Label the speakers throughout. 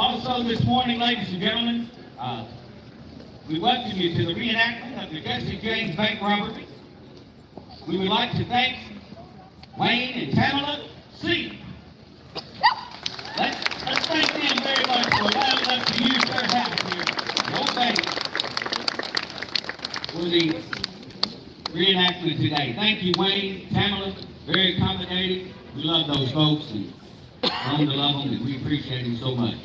Speaker 1: Also this morning, ladies and gentlemen, we welcome you to the reenactment of the Jesse James bank robbery. We would like to thank Wayne and Tamala C. Let's thank them very much for allowing us to use their house here, your bank, for the reenactment today. Thank you, Wayne, Tamala, very accommodating. We love those folks and learn to love them, and we appreciate them so much.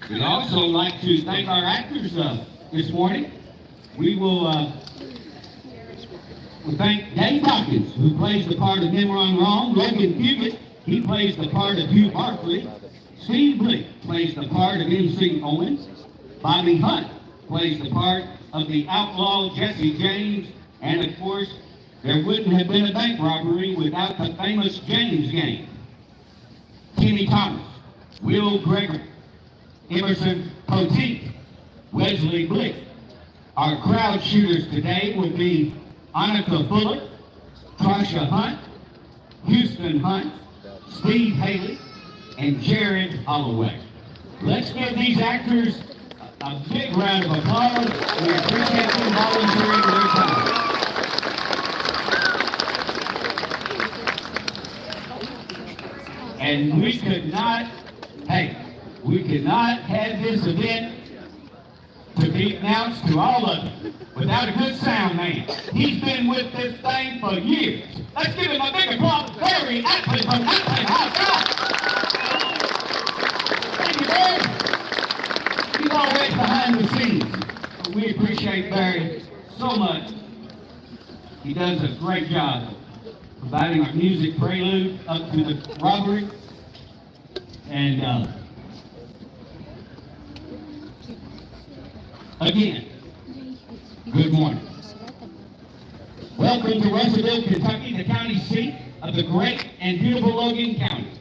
Speaker 1: We'd also like to thank our actors this morning. We will thank Dave Hawkins, who plays the part of Nimrod Long. Logan Fugit, he plays the part of Hugh Barkley. Steve Blick plays the part of MC Owens. Bobby Hunt plays the part of the outlaw Jesse James. And of course, there wouldn't have been a bank robbery without the famous James Gang. Kenny Thomas, Will Gregory, Emerson Poteet, Wesley Blick. Our crowd shooters today would be Annika Fuller, Tasha Hunt, Houston Hunt, Steve Haley, and Jared Holloway. Let's give these actors a big round of applause. We appreciate them volunteering their time. And we could not have this event to be announced to all of you without a good sound man. He's been with this thing for years. Let's give him a big applause. Barry Atwood from Atwood House. Thank you, Barry. He's always behind the scenes. We appreciate Barry so much. He does a great job providing our music prelude up to the robbery. And again, good morning. Welcome to Russellville, Kentucky, the county seat of the great and beautiful Logan County.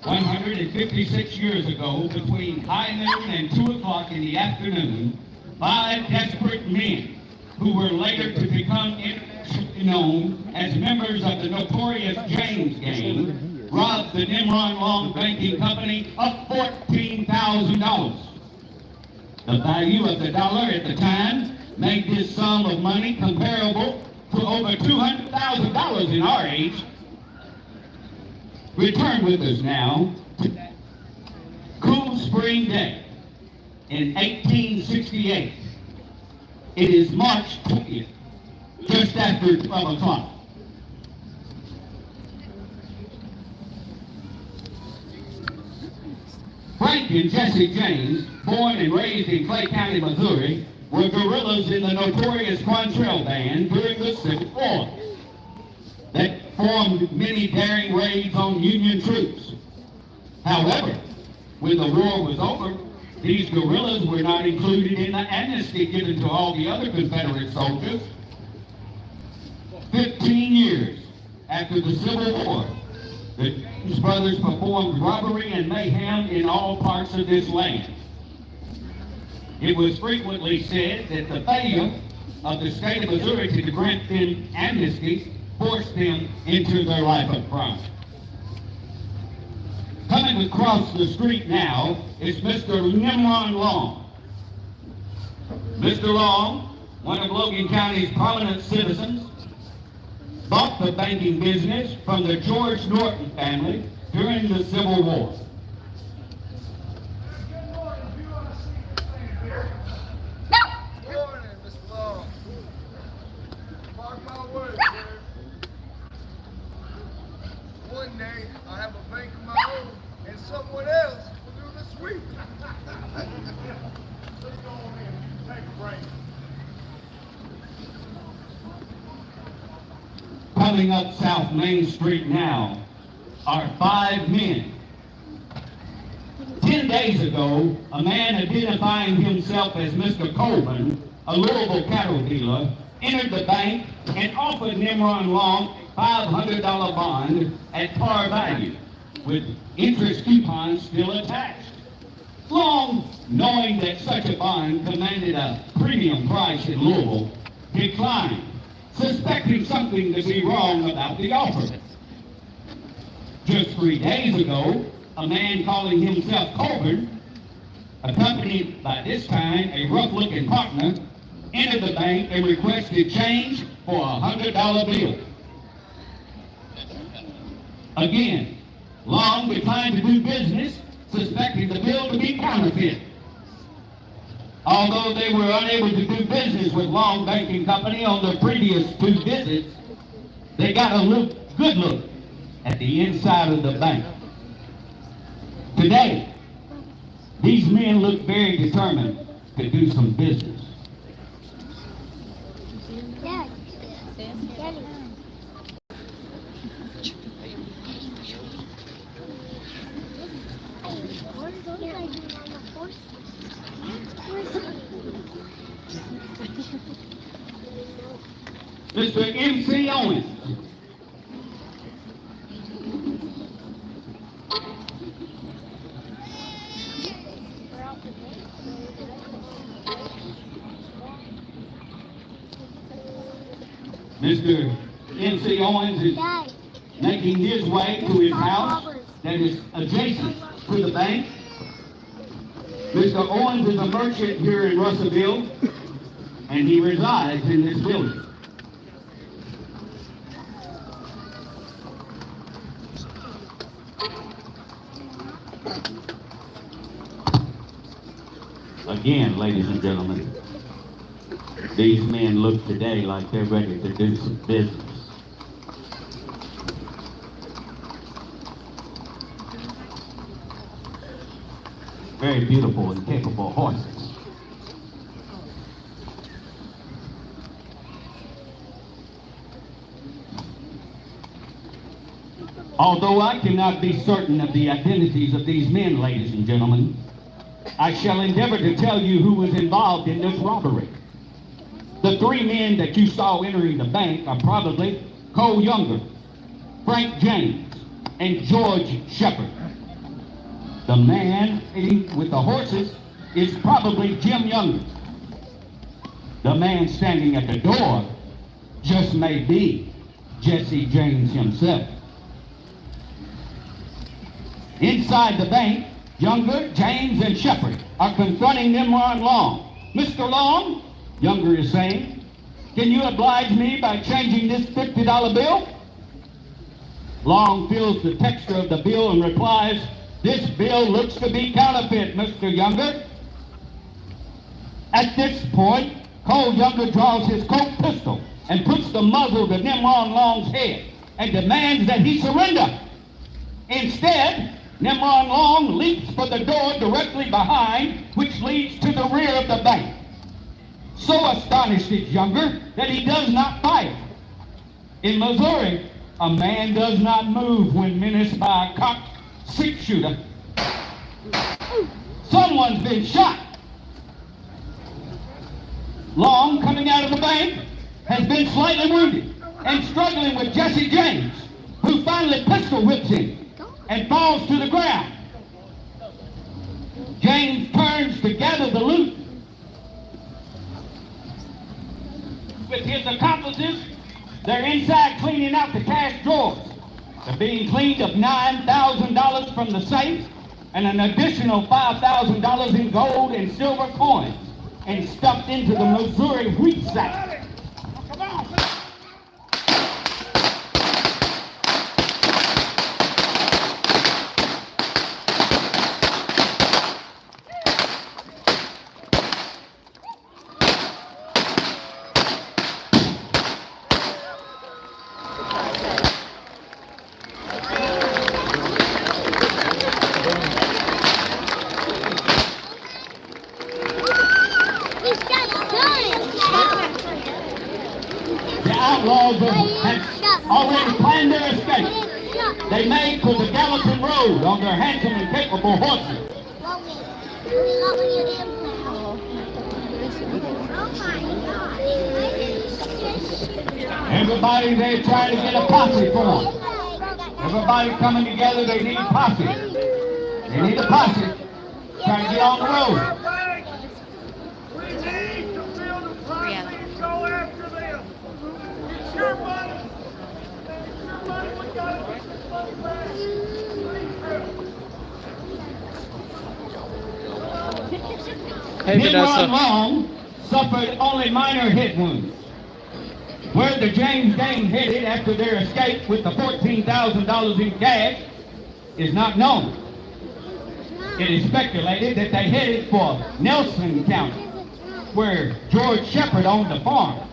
Speaker 1: 156 years ago, between high noon and 2 o'clock in the afternoon, 5 desperate men, who were later to become internationally known as members of the notorious James Gang, robbed the Nimrod Long Banking Company of $14,000. The value of the dollar at the time made this sum of money comparable to over $200,000 in our age. Return with us now to that cool spring day in 1868. It is March 20th, just after 12 o'clock. Frank and Jesse James, born and raised in Clay County, Missouri, were guerrillas in the notorious Quantrell Band during the Civil War that formed many daring raids on Union troops. However, when the war was over, these guerrillas were not included in the amnesty given to all the other Confederate soldiers. 15 years after the Civil War, the James brothers performed robbery and mayhem in all parts of this land. It was frequently said that the failure of the state of Missouri to grant them amnesty forced them into their life of crime. Coming across the street now is Mr. Nimrod Long. Mr. Long, one of Logan County's prominent citizens, bought the banking business from the George Norton family during the Civil War.
Speaker 2: Good morning, Mr. Long. Mark my words, sir. One day I'll have a bank of my own and someone else will do the sweep. Let's go on in. Take a break.
Speaker 1: Coming up South Main Street now are 5 men. 10 days ago, a man identifying himself as Mr. Colvin, a Louisville cattle dealer, entered the bank and offered Nimrod Long a $500 bond at par value, with interest coupons still attached. Long, knowing that such a bond commanded a premium price in Louisville, declined, suspecting something to be wrong about the offer. Just 3 days ago, a man calling himself Colvin accompanied by this time a rough-looking partner, entered the bank and requested change for a $100 bill. Again, Long declined to do business, suspecting the bill to be counterfeit. Although they were unable to do business with Long Banking Company on the previous 2 visits, they got a good look at the inside of the bank. Today, these men look very determined to do some business.
Speaker 3: Dad. Daddy.
Speaker 1: Mr. M.C. Owens. Mr. M.C. Owens is making his way to his house that is adjacent to the bank. Mr. Owens is a merchant here in Russellville, and he resides in this building. Again, ladies and gentlemen, these men look today like they're ready to do some business. Very beautiful and capable horses. Although I cannot be certain of the identities of these men, ladies and gentlemen, I shall endeavor to tell you who was involved in this robbery. The 3 men that you saw entering the bank are probably Cole Younger, Frank James, and George Shepard. The man with the horses is probably Jim Younger. The man standing at the door just may be Jesse James himself. Inside the bank, Younger, James, and Shepard are confronting Nimrod Long. Mr. Long, Younger is saying, can you oblige me by changing this $50 bill? Long feels the texture of the bill and replies, this bill looks to be counterfeit, Mr. Younger. At this point, Cole Younger draws his Colt pistol and puts the muzzle to Nimrod Long's head and demands that he surrender. Instead, Nimrod Long leaps for the door directly behind, which leads to the rear of the bank. So astonished is Younger that he does not fire. In Missouri, a man does not move when menaced by a cocked 6-shooter. Someone's been shot. Long, coming out of the bank, has been slightly wounded and struggling with Jesse James, who finally pistol whips him and falls to the ground. James turns to gather the loot. With his accomplices, they're inside cleaning out the cash drawers. They're being cleaned of $9,000 from the safe and an additional $5,000 in gold and silver coins and stuffed into the Missouri wheat sack. Come on. Outlaws had already planned their escape. They made for the Gallatin Road on their handsome and capable horses. Everybody there trying to get a posse for them. Everybody coming together, they need a posse. They need a posse. Trying to get on the road.
Speaker 2: We need to build a posse and go after them. It's your money. It's your money. We gotta get this money back. Please help.
Speaker 4: Hey,
Speaker 1: Nimrod
Speaker 4: Vanessa.
Speaker 1: Long suffered only minor head wounds. Where the James gang headed after their escape with the $14,000 in cash is not known. It is speculated that they headed for Nelson County, where George Shepard owned the farm.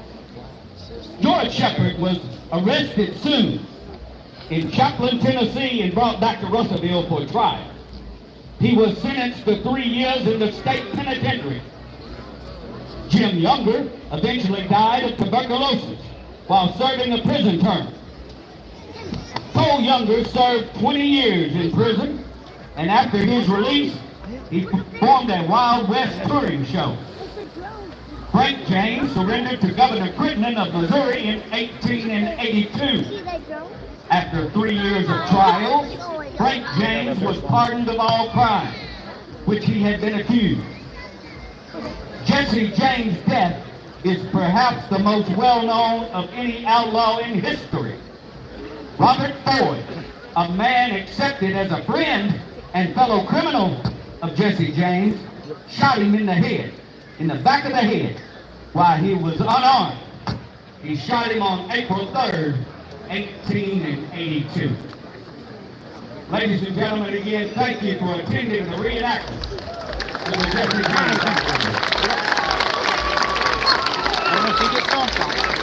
Speaker 1: George Shepard was arrested soon in Chaplin, Tennessee, and brought back to Russellville for trial. He was sentenced to 3 years in the state penitentiary. Jim Younger eventually died of tuberculosis while serving a prison term. Cole Younger served 20 years in prison, and after his release, he performed a Wild West touring show. Frank James surrendered to Governor Crittenden of Missouri in 1882. After 3 years of trial, Frank James was pardoned of all crimes, which he had been accused. Jesse James' death is perhaps the most well-known of any outlaw in history. Robert Ford, a man accepted as a friend and fellow criminal of Jesse James, shot him in the head, in the back of the head, while he was unarmed. He shot him on April 3rd, 1882. Ladies and gentlemen, again, thank you for attending the reenactment of the Jesse James.
Speaker 4: I don't know if he gets on.